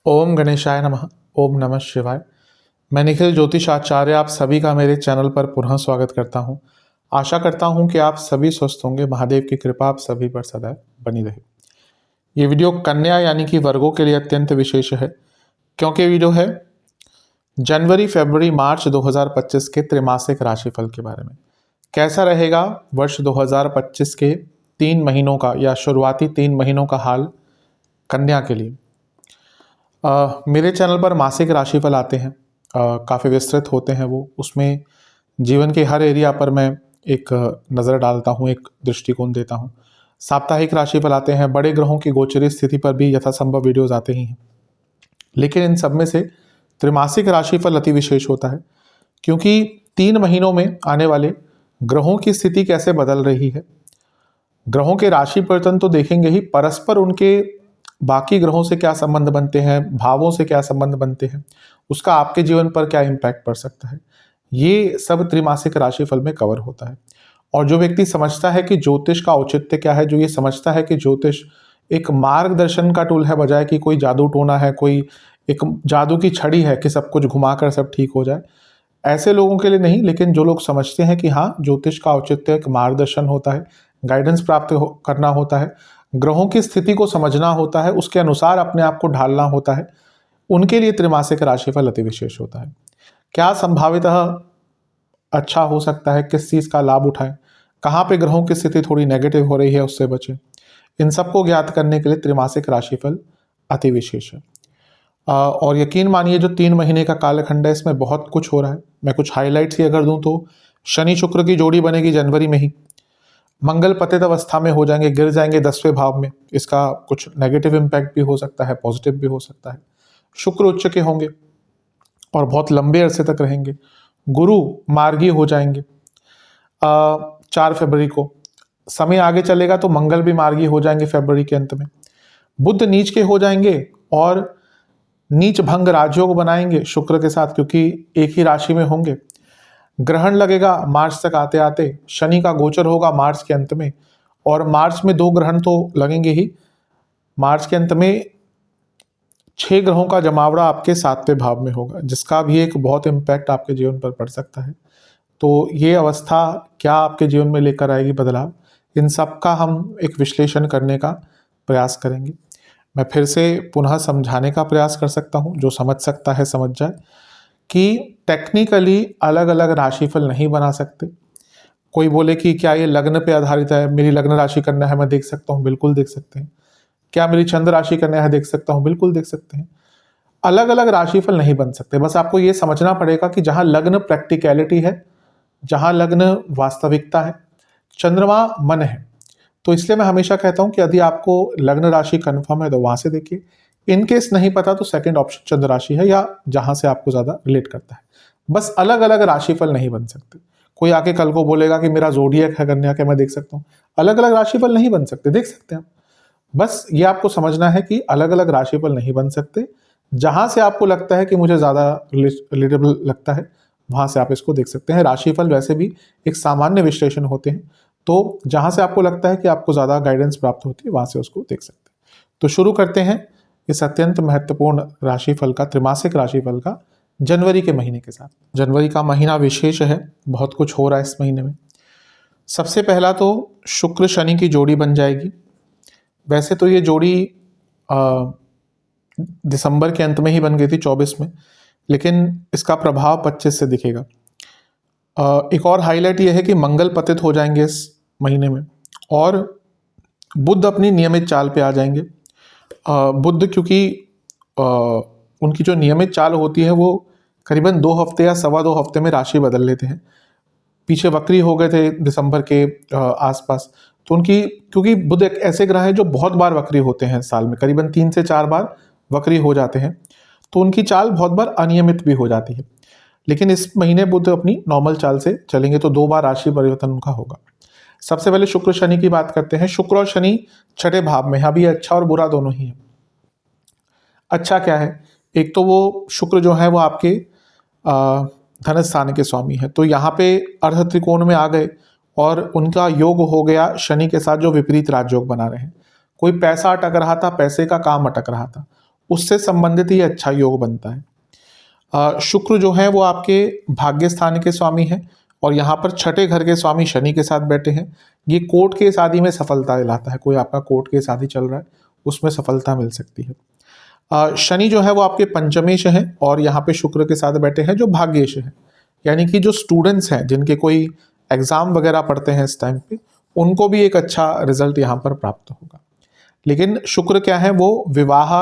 ओम गणेशाय नमः। ओम नमः शिवाय। मैं निखिल ज्योतिष आचार्य आप सभी का मेरे चैनल पर पुनः स्वागत करता हूं। आशा करता हूं कि आप सभी स्वस्थ होंगे। महादेव की कृपा आप सभी पर सदैव बनी रहे। ये वीडियो कन्या यानी कि वर्गों के लिए अत्यंत विशेष है, क्योंकि वीडियो है जनवरी, फरवरी, मार्च 2025 के त्रैमासिक राशिफल के बारे में। कैसा रहेगा वर्ष 2025 के 3 महीनों का या शुरुआती 3 महीनों का हाल कन्या के लिए। मेरे चैनल पर मासिक राशिफल आते हैं, काफ़ी विस्तृत होते हैं वो। उसमें जीवन के हर एरिया पर मैं एक नज़र डालता हूँ, एक दृष्टिकोण देता हूँ। साप्ताहिक राशिफल आते हैं, बड़े ग्रहों की गोचरी स्थिति पर भी यथासंभव वीडियोज़ आते ही हैं। लेकिन इन सब में से त्रैमासिक राशिफल अति विशेष होता है, क्योंकि 3 महीनों में आने वाले ग्रहों की स्थिति कैसे बदल रही है। ग्रहों के राशि परिवर्तन तो देखेंगे ही, परस्पर उनके बाकी ग्रहों से क्या संबंध बनते हैं, भावों से क्या संबंध बनते हैं, उसका आपके जीवन पर क्या इम्पैक्ट पड़ सकता है, ये सब त्रैमासिक राशिफल में कवर होता है। और जो व्यक्ति समझता है कि ज्योतिष का औचित्य क्या है, जो ये समझता है कि ज्योतिष एक मार्गदर्शन का टूल है, बजाय कि कोई जादू टोना है, कोई एक जादू की छड़ी है कि सब कुछ घुमाकर सब ठीक हो जाए, ऐसे लोगों के लिए नहीं। लेकिन जो लोग समझते हैं कि हाँ, ज्योतिष का औचित्य एक मार्गदर्शन होता है, गाइडेंस प्राप्त करना होता है, ग्रहों की स्थिति को समझना होता है, उसके अनुसार अपने आप को ढालना होता है, उनके लिए त्रैमासिक राशिफल अति विशेष होता है। क्या संभावितः अच्छा हो सकता है, किस चीज़ का लाभ उठाएं, कहाँ पे ग्रहों की स्थिति थोड़ी नेगेटिव हो रही है उससे बचें, इन सबको ज्ञात करने के लिए त्रैमासिक राशिफल अति विशेष है। और यकीन मानिए, जो 3 महीने का कालखंड है, इसमें बहुत कुछ हो रहा है। मैं कुछ हाईलाइट्स ही अगर दूं तो शनि शुक्र की जोड़ी बनेगी जनवरी में ही। मंगल पतित अवस्था में हो जाएंगे, गिर जाएंगे 10वें भाव में। इसका कुछ नेगेटिव इम्पैक्ट भी हो सकता है, पॉजिटिव भी हो सकता है। शुक्र उच्च के होंगे और बहुत लंबे अरसे तक रहेंगे। गुरु मार्गी हो जाएंगे 4 फरवरी को। समय आगे चलेगा तो मंगल भी मार्गी हो जाएंगे फरवरी के अंत में। बुध नीच के हो जाएंगे और नीच भंग राजयोग बनाएंगे शुक्र के साथ, क्योंकि एक ही राशि में होंगे। ग्रहण लगेगा मार्च तक आते आते, शनि का गोचर होगा मार्च के अंत में, और मार्च में 2 ग्रहण तो लगेंगे ही। मार्च के अंत में 6 ग्रहों का जमावड़ा आपके 7वें भाव में होगा, जिसका भी एक बहुत इम्पैक्ट आपके जीवन पर पड़ सकता है। तो ये अवस्था क्या आपके जीवन में लेकर आएगी बदलाव, इन सब का हम एक विश्लेषण करने का प्रयास करेंगे। मैं फिर से पुनः समझाने का प्रयास कर सकता हूँ, जो समझ सकता है समझ जाए, कि टेक्निकली अलग अलग राशिफल नहीं बना सकते। कोई बोले कि क्या ये लग्न पे आधारित है, मेरी लग्न राशि कन्या है, मैं देख सकता हूँ, बिल्कुल देख सकते हैं। क्या मेरी चंद्र राशि कन्या है, देख सकता हूँ, बिल्कुल देख सकते हैं। अलग अलग राशिफल नहीं बन सकते। बस आपको ये समझना पड़ेगा कि जहां लग्न प्रैक्टिकलिटी है, जहां लग्न वास्तविकता है, चंद्रमा मन है, तो इसलिए मैं हमेशा कहता हूं कि यदि आपको लग्न राशि कन्फर्म है तो वहां से देखिए। इन केस नहीं पता तो सेकंड ऑप्शन चंद्र राशि है, या जहां से आपको ज्यादा रिलेट करता है। बस अलग अलग राशिफल नहीं बन सकते। कोई आके कल को बोलेगा कि मेरा जोडियक है कन्या के, मैं देख सकता हूँ, अलग अलग राशिफल नहीं बन सकते। देख सकते हैं आप, बस ये आपको समझना है कि अलग अलग राशिफल नहीं बन सकते। जहां से आपको लगता है कि मुझे ज्यादा रिलेटेबल लगता है, वहां से आप इसको देख सकते हैं। राशिफल वैसे भी एक सामान्य विश्लेषण होते हैं, तो जहां से आपको लगता है कि आपको ज्यादा गाइडेंस प्राप्त होती है, वहां से उसको देख सकते हैं। तो शुरू करते हैं इस अत्यंत महत्वपूर्ण राशिफल का, त्रैमासिक राशिफल का, जनवरी के महीने के साथ। जनवरी का महीना विशेष है, बहुत कुछ हो रहा है इस महीने में। सबसे पहला तो शुक्र शनि की जोड़ी बन जाएगी। वैसे तो ये जोड़ी दिसंबर के अंत में ही बन गई थी, 24 में, लेकिन इसका प्रभाव 25 से दिखेगा। एक और हाईलाइट ये है कि मंगल पतित हो जाएंगे इस महीने में, और बुध अपनी नियमित चाल पे आ जाएंगे। बुध क्योंकि उनकी जो नियमित चाल होती है वो करीबन 2 हफ्ते या 2.25 हफ्ते में राशि बदल लेते हैं। पीछे वक्री हो गए थे दिसंबर के आसपास, तो उनकी, क्योंकि बुध एक ऐसे ग्रह है जो बहुत बार वक्री होते हैं साल में, करीबन 3 से 4 बार वक्री हो जाते हैं, तो उनकी चाल बहुत बार अनियमित भी हो जाती है। लेकिन इस महीने बुध अपनी नॉर्मल चाल से चलेंगे, तो 2 बार राशि परिवर्तन उनका होगा। सबसे पहले शुक्र शनि की बात करते हैं। शुक्र और शनि 6ठे भाव में है। अभी अच्छा और बुरा दोनों ही है। अच्छा क्या है, एक तो वो शुक्र जो है वो आपके धन स्थान के स्वामी है, तो यहाँ पे अर्ध त्रिकोण में आ गए और उनका योग हो गया शनि के साथ, जो विपरीत राजयोग बना रहे हैं। कोई पैसा अटक रहा था, पैसे का काम अटक रहा था, उससे संबंधित ये अच्छा योग बनता है। शुक्र जो है वो आपके भाग्य स्थान के स्वामी हैं और यहाँ पर छठे घर के स्वामी शनि के साथ बैठे हैं। ये कोर्ट केस आदि में सफलता दिलाता है। कोई आपका कोर्ट केस आदि चल रहा है, उसमें सफलता मिल सकती है। शनि जो है वो आपके पंचमेश हैं और यहाँ पे शुक्र के साथ बैठे हैं जो भाग्येश है, यानी कि जो स्टूडेंट्स हैं जिनके कोई एग्जाम वगैरह पढ़ते हैं इस टाइम पे, उनको भी एक अच्छा रिजल्ट यहाँ पर प्राप्त होगा। लेकिन शुक्र क्या है, वो विवाह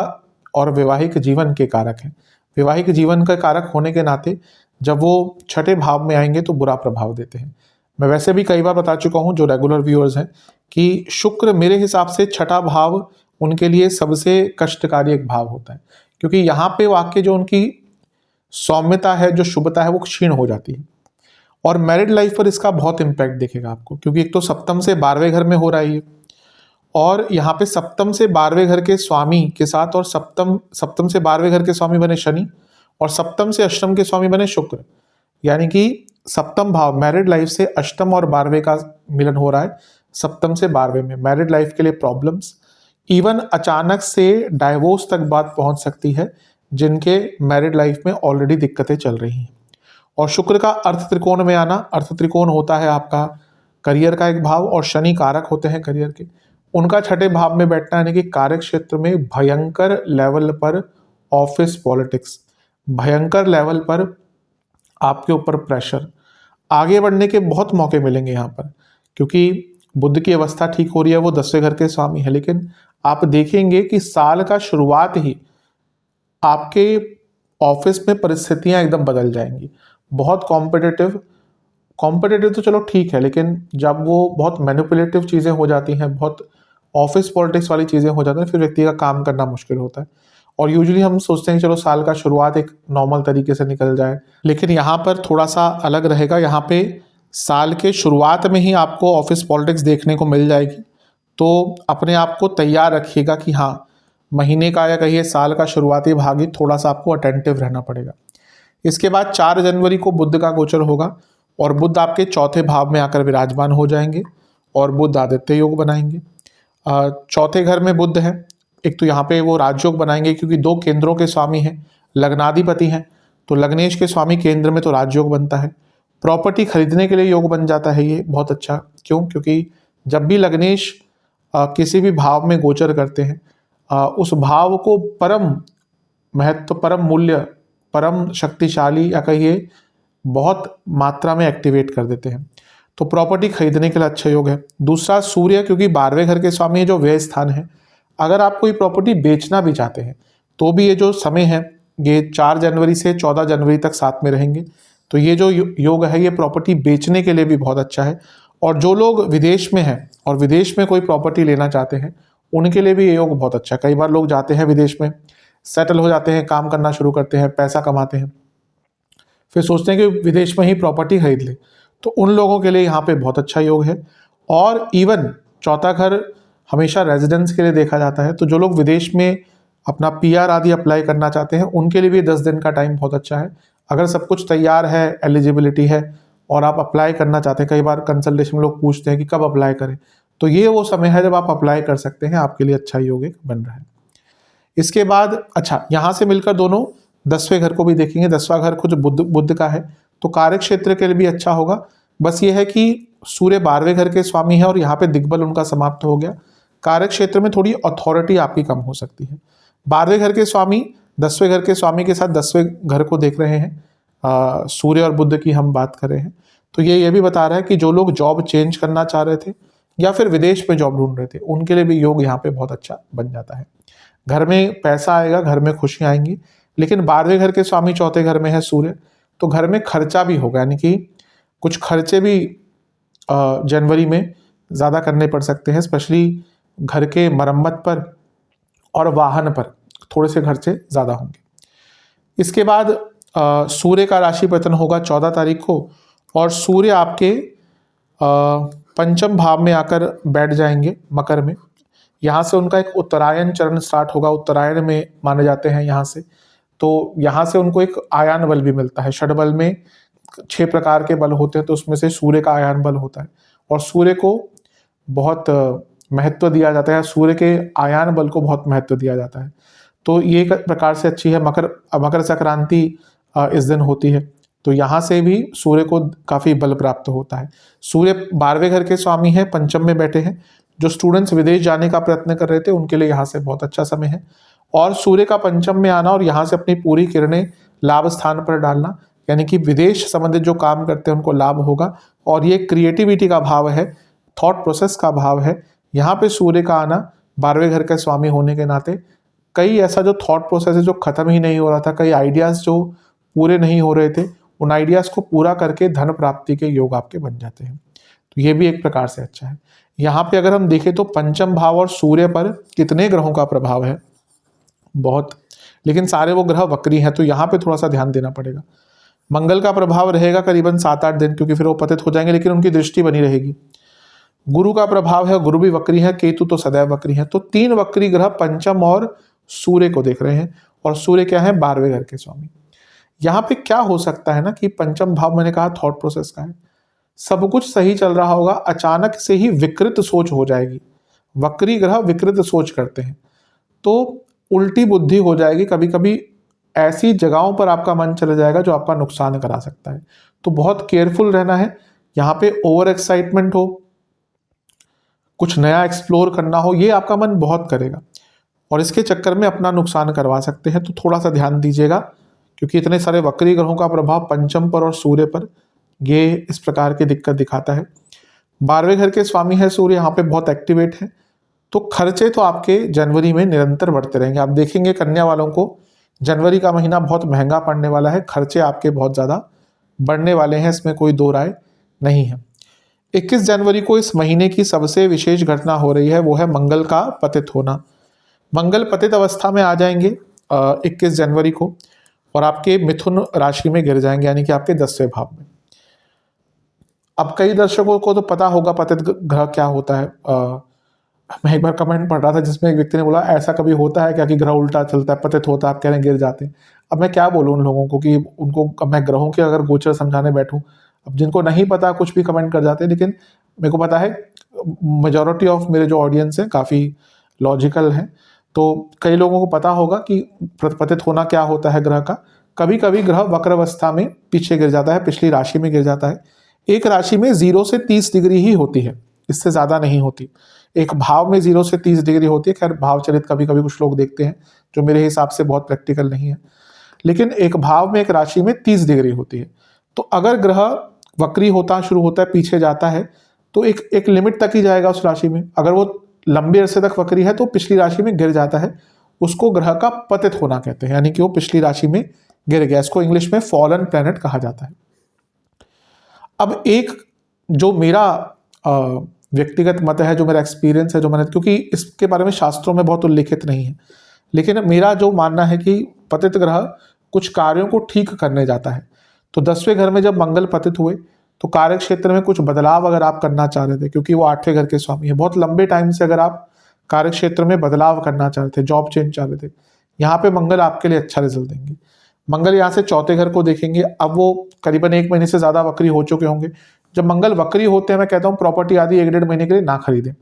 और वैवाहिक जीवन के कारक हैं। वैवाहिक जीवन का कारक होने के नाते जब वो छठे भाव में आएंगे तो बुरा प्रभाव देते हैं। मैं वैसे भी कई बार बता चुका हूँ जो रेगुलर व्यूअर्स हैं कि शुक्र मेरे हिसाब से छठा भाव उनके लिए सबसे कष्टकारी एक भाव होता है, क्योंकि यहाँ पे वाक्य जो उनकी सौम्यता है, जो शुभता है, वो क्षीण हो जाती है। और मैरिड लाइफ पर इसका बहुत इंपैक्ट दिखेगा आपको, क्योंकि एक तो सप्तम से 12वें घर में हो रहा है ये, और यहाँ पे सप्तम से 12वें घर के स्वामी के साथ, और सप्तम से 12वें घर के स्वामी बने शनि और सप्तम से अष्टम के स्वामी बने शुक्र, यानी कि सप्तम भाव मैरिड लाइफ से अष्टम और 12वें का मिलन हो रहा है। सप्तम से 12वें में मैरिड लाइफ के लिए प्रॉब्लम्स, इवन अचानक से डाइवोर्स तक बात पहुंच सकती है जिनके मैरिड लाइफ में ऑलरेडी दिक्कतें चल रही हैं। और शुक्र का अर्थ त्रिकोण में आना, अर्थ त्रिकोण होता है आपका करियर का एक भाव और शनि कारक होते हैं करियर के, उनका छठे भाव में बैठना यानी कि कार्य क्षेत्र में भयंकर लेवल पर ऑफिस पॉलिटिक्स, भयंकर लेवल पर आपके ऊपर प्रेशर, आगे बढ़ने के बहुत मौके मिलेंगे यहाँ पर, क्योंकि बुध की अवस्था ठीक हो रही है, वो 10वें घर के स्वामी है। लेकिन आप देखेंगे कि साल का शुरुआत ही आपके ऑफिस में परिस्थितियां एकदम बदल जाएंगी। बहुत कॉम्पिटिटिव तो चलो ठीक है, लेकिन जब वो बहुत मैनिपुलेटिव चीज़ें हो जाती हैं, बहुत ऑफिस पॉलिटिक्स वाली चीज़ें हो जाती हैं, फिर व्यक्ति का काम करना मुश्किल होता है। और यूजुअली हम सोचते हैं चलो साल का शुरुआत एक नॉर्मल तरीके से निकल जाए, लेकिन यहाँ पर थोड़ा सा अलग रहेगा। यहाँ पे साल के शुरुआत में ही आपको ऑफिस पॉलिटिक्स देखने को मिल जाएगी, तो अपने आप को तैयार रखिएगा कि हाँ, महीने का या कहिए साल का शुरुआती भाग ही थोड़ा सा आपको अटेंटिव रहना पड़ेगा। इसके बाद 4 जनवरी को बुध का गोचर होगा और बुध आपके चौथे भाव में आकर विराजमान हो जाएंगे और बुध आदित्य योग बनाएंगे। चौथे घर में बुध है, एक तो यहाँ पे वो राजयोग बनाएंगे क्योंकि 2 केंद्रों के स्वामी हैं, लग्नाधिपति हैं, तो लग्नेश के स्वामी केंद्र में तो राजयोग बनता है। प्रॉपर्टी खरीदने के लिए योग बन जाता है ये बहुत अच्छा। क्यों? क्योंकि जब भी लग्नेश किसी भी भाव में गोचर करते हैं, उस भाव को परम महत्व, परम मूल्य, परम शक्तिशाली या कहिए बहुत मात्रा में एक्टिवेट कर देते हैं, तो प्रॉपर्टी खरीदने के लिए अच्छा योग है। दूसरा सूर्य, क्योंकि 12वें घर के स्वामी है जो व्यय स्थान है, अगर आप कोई प्रॉपर्टी बेचना भी चाहते हैं तो भी ये जो समय है ये 4 जनवरी से 14 जनवरी तक साथ में रहेंगे, तो ये जो योग है ये प्रॉपर्टी बेचने के लिए भी बहुत अच्छा है। और जो लोग विदेश में हैं और विदेश में कोई प्रॉपर्टी लेना चाहते हैं उनके लिए भी ये योग बहुत अच्छा है। कई बार लोग जाते हैं विदेश में, सेटल हो जाते हैं, काम करना शुरू करते हैं, पैसा कमाते हैं, फिर सोचते हैं कि विदेश में ही प्रॉपर्टी खरीद ले, तो उन लोगों के लिए यहाँ पे बहुत अच्छा योग है। और इवन चौथा घर हमेशा रेजिडेंस के लिए देखा जाता है, तो जो लोग विदेश में अपना पीआर आदि अप्लाई करना चाहते हैं उनके लिए भी 10 दिन का टाइम बहुत अच्छा है। अगर सब कुछ तैयार है, एलिजिबिलिटी है और आप अप्लाई करना चाहते हैं, कई बार कंसल्टेशन में लोग पूछते हैं कि कब अप्लाई करें, तो ये वो समय है जब आप अप्लाई कर सकते हैं, आपके लिए अच्छा योग एक बन रहा है। इसके बाद अच्छा, यहाँ से मिलकर दोनों 10वें घर को भी देखेंगे। 10वां घर खुद बुध का है, तो कार्य क्षेत्र के लिए भी अच्छा होगा। बस ये है कि सूर्य 12वें घर के स्वामी है और यहाँ पे दिग्बल उनका समाप्त हो गया, कार्य क्षेत्र में थोड़ी अथॉरिटी आपकी कम हो सकती है। 12वें घर के स्वामी 10वें घर के स्वामी के साथ 10वें घर को देख रहे हैं, सूर्य और बुध की हम बात कर रहे हैं, तो ये भी बता रहा है कि जो लोग जॉब चेंज करना चाह रहे थे या फिर विदेश में जॉब ढूंढ रहे थे उनके लिए भी योग यहाँ पे बहुत अच्छा बन जाता है। घर में पैसा आएगा, घर में खुशियाँ आएंगी, लेकिन 12वें घर के स्वामी चौथे घर में है सूर्य, तो घर में खर्चा भी होगा, यानी कि कुछ खर्चे भी जनवरी में ज़्यादा करने पड़ सकते हैं, स्पेशली घर के मरम्मत पर और वाहन पर थोड़े से खर्चे ज़्यादा होंगे। इसके बाद सूर्य का राशि परिवर्तन होगा 14 तारीख को और सूर्य आपके पंचम भाव में आकर बैठ जाएंगे मकर में। यहाँ से उनका एक उत्तरायण चरण स्टार्ट होगा, उत्तरायण में माने जाते हैं यहाँ से, तो यहाँ से उनको एक आयान बल भी मिलता है। षड बल में 6 प्रकार के बल होते हैं, तो उसमें से सूर्य का आयान बल होता है और सूर्य को बहुत महत्व दिया जाता है, सूर्य के आयान बल को बहुत महत्व दिया जाता है। तो ये एक प्रकार से अच्छी है। मकर संक्रांति इस दिन होती है, तो यहाँ से भी सूर्य को काफ़ी बल प्राप्त होता है। सूर्य 12वें घर के स्वामी हैं, पंचम में बैठे हैं। जो स्टूडेंट्स विदेश जाने का प्रयत्न कर रहे थे उनके लिए यहाँ से बहुत अच्छा समय है। और सूर्य का पंचम में आना और यहाँ से अपनी पूरी किरणें लाभ स्थान पर डालना, यानी कि विदेश संबंधित जो काम करते हैं उनको लाभ होगा। और ये क्रिएटिविटी का भाव है, थॉट प्रोसेस का भाव है। यहाँ पे सूर्य का आना 12वें घर के स्वामी होने के नाते कई ऐसा जो थॉट प्रोसेस है जो खत्म ही नहीं हो रहा था, कई आइडियाज़ जो पूरे नहीं हो रहे थे, उन आइडियाज़ को पूरा करके धन प्राप्ति के योग आपके बन जाते हैं। तो ये भी एक प्रकार से अच्छा है। यहाँ पे अगर हम देखें तो पंचम भाव और सूर्य पर कितने ग्रहों का प्रभाव है, बहुत, लेकिन सारे वो ग्रह वक्री हैं, तो यहाँ पे थोड़ा सा ध्यान देना पड़ेगा। मंगल का प्रभाव रहेगा करीबन 7-8 दिन, क्योंकि फिर वो पतित हो जाएंगे, लेकिन उनकी दृष्टि बनी रहेगी। गुरु का प्रभाव है, गुरु भी वक्री है, केतु तो सदैव वक्री है। तो 3 वक्री ग्रह पंचम और सूर्य को देख रहे हैं, और सूर्य क्या है, 12वें घर के स्वामी। यहाँ पे क्या हो सकता है ना कि पंचम भाव मैंने कहा थॉट प्रोसेस का है, सब कुछ सही चल रहा होगा, अचानक से ही विकृत सोच हो जाएगी। वक्री ग्रह विकृत सोच करते हैं, तो उल्टी बुद्धि हो जाएगी। कभी कभी ऐसी जगहों पर आपका मन चला जाएगा जो आपका नुकसान करा सकता है, तो बहुत केयरफुल रहना है। यहाँ पे ओवर एक्साइटमेंट हो, कुछ नया एक्सप्लोर करना हो, ये आपका मन बहुत करेगा और इसके चक्कर में अपना नुकसान करवा सकते हैं। तो थोड़ा सा ध्यान दीजिएगा, क्योंकि इतने सारे वक्री ग्रहों का प्रभाव पंचम पर और सूर्य पर, ये इस प्रकार की दिक्कत दिखाता है। 12वें घर के स्वामी है सूर्य, यहाँ पे बहुत एक्टिवेट है, तो खर्चे तो आपके जनवरी में निरंतर बढ़ते रहेंगे। आप देखेंगे कन्या वालों को जनवरी का महीना बहुत महंगा पड़ने वाला है, खर्चे आपके बहुत ज़्यादा बढ़ने वाले हैं, इसमें कोई दो राय नहीं है। 21 जनवरी को इस महीने की सबसे विशेष घटना हो रही है, वो है मंगल का पतित होना। मंगल पतित अवस्था में आ जाएंगे 21 जनवरी को, और आपके मिथुन राशि में गिर जाएंगे, यानी कि आपके 10वें भाव में। अब कई दर्शकों को तो पता होगा पतित ग्रह क्या होता है। मैं एक बार कमेंट पढ़ रहा था जिसमें एक व्यक्ति ने बोला ऐसा कभी होता है क्या कि ग्रह उल्टा चलता है, पतित होता है, आप कह रहे हैं गिर जाते हैं। अब मैं क्या बोलूँ उन लोगों को कि उनको, अब मैं ग्रहों के अगर गोचर समझाने बैठूं, अब जिनको नहीं पता कुछ भी कमेंट कर जाते हैं, लेकिन मेरे को पता है मेजॉरिटी ऑफ मेरे जो ऑडियंस हैं काफ़ी लॉजिकल हैं, तो कई लोगों को पता होगा कि पतित होना क्या होता है ग्रह का। कभी कभी ग्रह वक्र अवस्था में पीछे गिर जाता है, पिछली राशि में गिर जाता है। एक राशि में 0 से 30 डिग्री ही होती है, इससे ज़्यादा नहीं होती। एक भाव में 0 से 30 डिग्री होती है। खैर भाव चलित कभी कभी कुछ लोग देखते हैं, जो मेरे हिसाब से बहुत प्रैक्टिकल नहीं है, लेकिन एक भाव में, एक राशि में 30 डिग्री होती है। तो अगर ग्रह वक्री होता शुरू होता है, पीछे जाता है, तो एक लिमिट तक ही जाएगा उस राशि में। अगर वो लंबे अरसे तक वक्री है तो पिछली राशि में गिर जाता है, उसको ग्रह का पतित होना कहते हैं, यानी कि वो पिछली राशि में गिर गया। इसको इंग्लिश में फॉलन प्लैनेट कहा जाता है। अब एक जो मेरा व्यक्तिगत मत है, जो मेरा एक्सपीरियंस है, जो मैंने, क्योंकि इसके बारे में शास्त्रों में बहुत उल्लिखित नहीं है, लेकिन मेरा जो मानना है कि पतित ग्रह कुछ कार्यों को ठीक करने जाता है। तो 10वें घर में जब मंगल पतित हुए तो कार्य क्षेत्र में कुछ बदलाव अगर आप करना चाह रहे थे, क्योंकि वो 8वें घर के स्वामी है, बहुत लंबे टाइम से अगर आप कार्य क्षेत्र में बदलाव करना चाह रहे थे, जॉब चेंज चाह रहे थे, यहाँ पे मंगल आपके लिए अच्छा रिजल्ट देंगे। मंगल यहाँ से 4थे घर को देखेंगे। अब वो करीबन 1 महीने से ज़्यादा वक्री हो चुके होंगे। जब मंगल वक्री होते हैं, मैं कहता हूँ प्रॉपर्टी आदि 1-1.5 महीने के लिए ना खरीदें,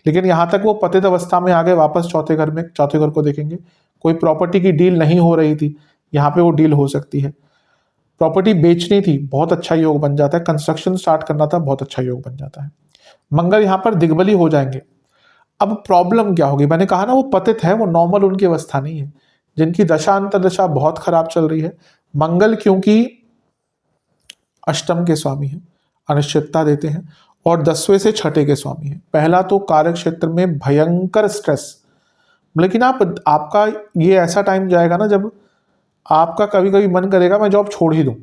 लेकिन यहाँ तक वो पतित अवस्था में आ गए, वापस 4थे घर में, 4थे घर को देखेंगे। कोई प्रॉपर्टी की डील नहीं हो रही थी, यहाँ पे वो डील हो सकती है। प्रॉपर्टी बेचनी थी, बहुत अच्छा योग बन जाता है। कंस्ट्रक्शन स्टार्ट करना था, बहुत अच्छा योग बन जाता है। मंगल यहाँ पर दिग्बली हो जाएंगे। अब प्रॉब्लम क्या होगी, मैंने कहा ना वो पतित है, वो नॉर्मल उनकी अवस्था नहीं है। जिनकी दशा अंतर्दशा बहुत खराब चल रही है, मंगल क्योंकि अष्टम के स्वामी है, अनिश्चितता देते हैं, और 10वें से 6ठे के स्वामी है। पहला तो कार्य क्षेत्र में भयंकर स्ट्रेस, लेकिन आपका ये ऐसा टाइम जाएगा ना जब आपका कभी कभी मन करेगा मैं जॉब छोड़ ही दूं।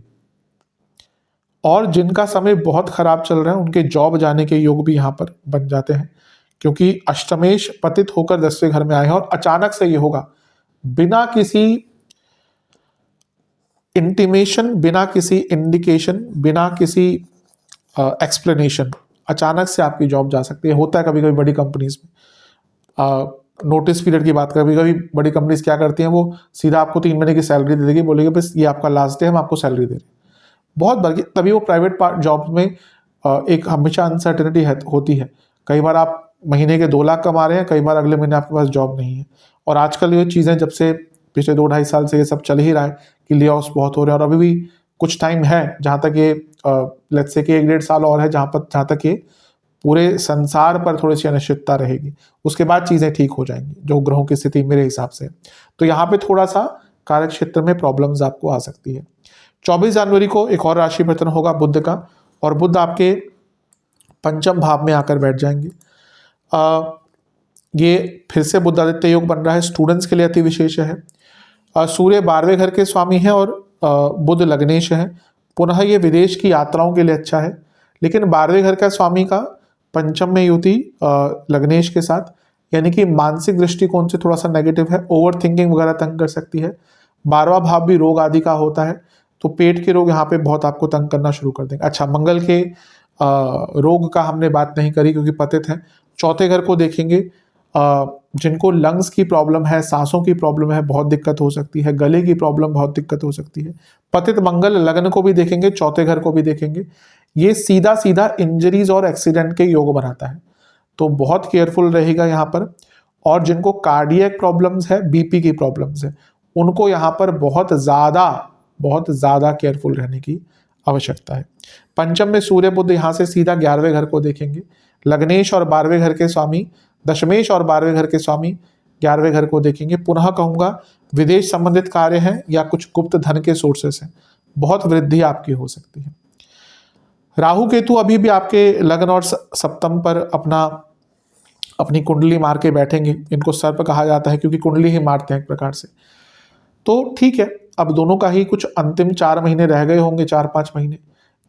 और जिनका समय बहुत खराब चल रहा है उनके जॉब जाने के योग भी यहाँ पर बन जाते हैं, क्योंकि अष्टमेश पतित होकर 10वें घर में आए हैं, और अचानक से ये होगा, बिना किसी इंटीमेशन, बिना किसी इंडिकेशन, बिना किसी एक्सप्लेनेशन, अचानक से आपकी जॉब जा सकती है। होता है कभी कभी बड़ी कंपनीज में। नोटिस पीरियड की बात कभी कभी बड़ी कंपनीज क्या करती हैं, वो सीधा आपको 3 महीने की सैलरी दे देगी, बोलेगी बस ये आपका लास्ट डे, हम आपको सैलरी दे रहे हैं। बहुत बार तभी वो प्राइवेट जॉब में एक हमेशा अनसर्टेनिटी होती है। कई बार आप महीने के 2 लाख कमा रहे हैं, कई बार अगले महीने आपके पास जॉब नहीं है। और आजकल ये चीज़ें जब से पिछले 2-2.5 साल से ये सब चल ही रहा है कि ले ऑफ्स बहुत हो रहे हैं, और अभी भी कुछ टाइम है जहाँ तक ये लेट्स से कि 1-1.5 साल और है जहाँ तक ये पूरे संसार पर थोड़ी सी अनिश्चितता रहेगी। उसके बाद चीज़ें ठीक हो जाएंगी, जो ग्रहों की स्थिति मेरे हिसाब से। तो यहाँ पे थोड़ा सा कार्य क्षेत्र में प्रॉब्लम्स आपको आ सकती है। 24 जनवरी को एक और राशि परिवर्तन होगा बुध का, और बुध आपके पंचम भाव में आकर बैठ जाएंगे। ये फिर से बुध आदित्य योग बन रहा है, स्टूडेंट्स के लिए अति विशेष है। सूर्य 12वें घर के स्वामी हैं और बुध लग्नेश है। पुनः ये विदेश की यात्राओं के लिए अच्छा है, लेकिन 12वें घर का स्वामी का पंचम में युति लग्नेश के साथ, यानी कि मानसिक दृष्टिकोण से थोड़ा सा नेगेटिव है, ओवर थिंकिंग वगैरह तंग कर सकती है। 12वां भाव भी रोग आदि का होता है, तो पेट के रोग यहाँ पे बहुत आपको तंग करना शुरू कर देंगे। अच्छा, मंगल के रोग का हमने बात नहीं करी क्योंकि पतित है। चौथे घर को देखेंगे, जिनको लंग्स की प्रॉब्लम है, सांसों की प्रॉब्लम है, बहुत दिक्कत हो सकती है, गले की प्रॉब्लम बहुत दिक्कत हो सकती है। पतित मंगल लग्न को भी देखेंगे, चौथे घर को भी देखेंगे, ये सीधा सीधा इंजरीज और एक्सीडेंट के योग बनाता है, तो बहुत केयरफुल रहेगा यहाँ पर। और जिनको कार्डियक प्रॉब्लम्स है, बीपी की प्रॉब्लम्स है, उनको यहाँ पर बहुत ज़्यादा केयरफुल रहने की आवश्यकता है। पंचम में सूर्य बुध यहाँ से सीधा 11वें घर को देखेंगे, लग्नेश और 12वें घर के स्वामी, दशमेश और 12वें घर के स्वामी 11वें घर को देखेंगे। पुनः कहूँगा विदेश संबंधित कार्य हैं या कुछ गुप्त धन के सोर्सेस हैं, बहुत वृद्धि आपकी हो सकती है। राहु केतु अभी भी आपके लग्न और सप्तम पर अपनी कुंडली मार के बैठेंगे। इनको सर्प कहा जाता है क्योंकि कुंडली ही मारते हैं एक प्रकार से। तो ठीक है, अब दोनों का ही कुछ अंतिम 4 महीने रह गए होंगे, 4-5 महीने।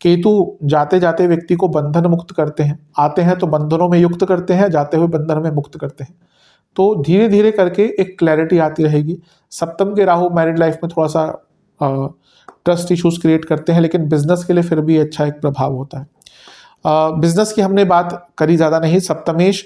केतु जाते जाते व्यक्ति को बंधन मुक्त करते हैं, आते हैं तो बंधनों में युक्त करते हैं, जाते हुए बंधन में मुक्त करते हैं। तो धीरे धीरे करके एक क्लैरिटी आती रहेगी। सप्तम के राहु मैरिड लाइफ में थोड़ा सा ट्रस्ट इश्यूज क्रिएट करते हैं, लेकिन बिजनेस के लिए फिर भी अच्छा एक प्रभाव होता है। बिजनेस की हमने बात करी ज़्यादा नहीं। सप्तमेश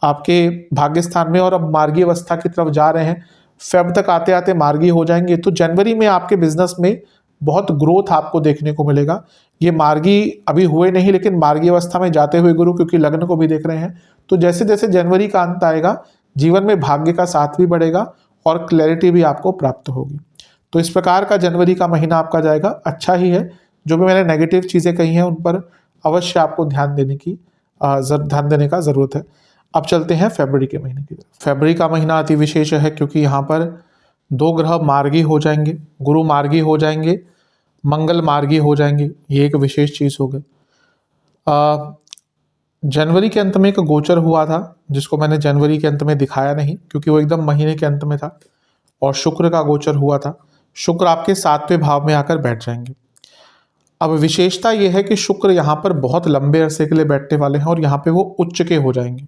आपके भाग्य स्थान में और अब मार्गी अवस्था की तरफ जा रहे हैं, फेब तक आते आते मार्गी हो जाएंगे। तो जनवरी में आपके बिजनेस में बहुत ग्रोथ आपको देखने को मिलेगा। ये मार्गी अभी हुए नहीं, लेकिन मार्गी अवस्था में जाते हुए गुरु क्योंकि लग्न को भी देख रहे हैं, तो जैसे जैसे जनवरी का अंत आएगा जीवन में भाग्य का साथ भी बढ़ेगा और क्लैरिटी भी आपको प्राप्त होगी। तो इस प्रकार का जनवरी का महीना आपका जाएगा, अच्छा ही है। जो भी मैंने नेगेटिव चीज़ें कही हैं उन पर अवश्य आपको ध्यान देने का ज़रूरत है। अब चलते हैं फरवरी के महीने की तरफ। फरवरी का महीना अति विशेष है क्योंकि यहाँ पर 2 ग्रह मार्गी हो जाएंगे, गुरु मार्गी हो जाएंगे, मंगल मार्गी हो जाएंगे, ये एक विशेष चीज़ हो गई। जनवरी के अंत में एक गोचर हुआ था जिसको मैंने जनवरी के अंत में दिखाया नहीं क्योंकि वो एकदम महीने के अंत में था, और शुक्र का गोचर हुआ था। शुक्र आपके 7वें भाव में आकर बैठ जाएंगे। अब विशेषता यह है कि शुक्र यहाँ पर बहुत लंबे अरसे के लिए बैठने वाले हैं और यहाँ पे वो उच्च के हो जाएंगे।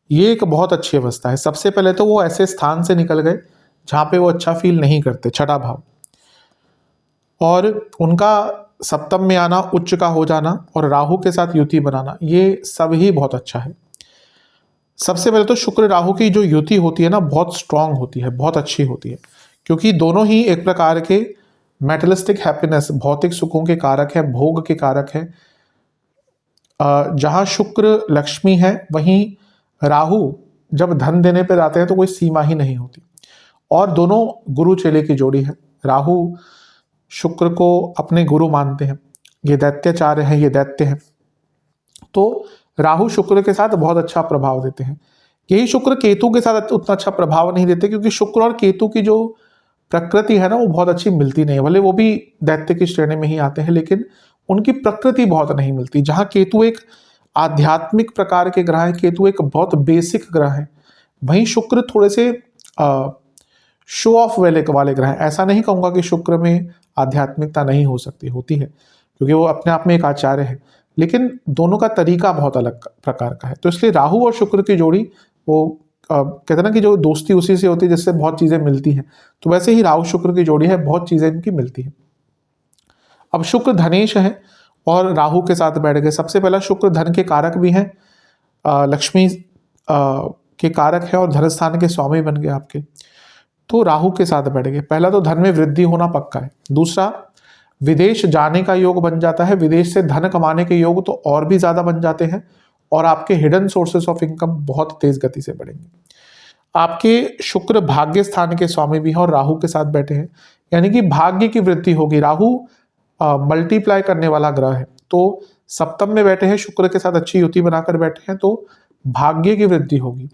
ये एक बहुत अच्छी अवस्था है। सबसे पहले तो वो ऐसे स्थान से निकल गए जहाँ पे वो अच्छा फील नहीं करते, छठा भाव, और उनका सप्तम में आना, उच्च का हो जाना और राहु के साथ युति बनाना, ये सब ही बहुत अच्छा है। सबसे पहले तो शुक्र राहु की जो युति होती है ना, बहुत स्ट्रांग होती है, बहुत अच्छी होती है, क्योंकि दोनों ही एक प्रकार के मेटलिस्टिक हैप्पीनेस, भौतिक सुखों के कारक है, भोग के कारक है। जहाँ शुक्र लक्ष्मी है, वहीं राहु जब धन देने पर आते हैं तो कोई सीमा ही नहीं होती। और दोनों गुरु चेले की जोड़ी है। राहु शुक्र को अपने गुरु मानते हैं, ये दैत्याचार्य हैं, ये दैत्य हैं, तो राहु शुक्र के साथ बहुत अच्छा प्रभाव देते हैं। यही शुक्र केतु के साथ उतना अच्छा प्रभाव नहीं देते क्योंकि शुक्र और केतु की जो प्रकृति है ना, वो बहुत अच्छी मिलती नहीं है। भले वो भी दैत्य की श्रेणी में ही आते हैं, लेकिन उनकी प्रकृति बहुत नहीं मिलती। जहाँ केतु एक आध्यात्मिक प्रकार के ग्रह है, केतु एक बहुत बेसिक ग्रह है, वहीं शुक्र थोड़े से शो ऑफ वाले ग्रह हैं। ऐसा नहीं कहूँगा कि शुक्र में आध्यात्मिकता नहीं हो सकती, होती है, क्योंकि वो अपने आप में एक आचार्य है, लेकिन दोनों का तरीका बहुत अलग प्रकार का है। तो इसलिए राहु और शुक्र की जोड़ी, वो कहते हैं ना कि जो दोस्ती उसी से होती है जिससे बहुत चीज़ें मिलती हैं, तो वैसे ही राहु शुक्र की जोड़ी है, बहुत चीज़ें इनकी मिलती हैं। अब शुक्र धनेश है और राहु के साथ बैठ गए। सबसे पहला शुक्र धन के कारक भी हैं, लक्ष्मी के कारक है और धन स्थान के स्वामी बन गए आपके, तो राहु के साथ बैठ गए। पहला तो धन में वृद्धि होना पक्का है। दूसरा, विदेश जाने का योग बन जाता है, विदेश से धन कमाने के योग तो और भी ज़्यादा बन जाते हैं। और आपके हिडन सोर्सेस ऑफ इनकम बहुत तेज गति से बढ़ेंगे। आपके शुक्र भाग्य स्थान के स्वामी भी हैं और राहु के साथ बैठे हैं, यानी कि भाग्य की वृद्धि होगी। राहु मल्टीप्लाई करने वाला ग्रह है, तो सप्तम में बैठे हैं, शुक्र के साथ अच्छी युति बनाकर बैठे हैं, तो भाग्य की वृद्धि होगी।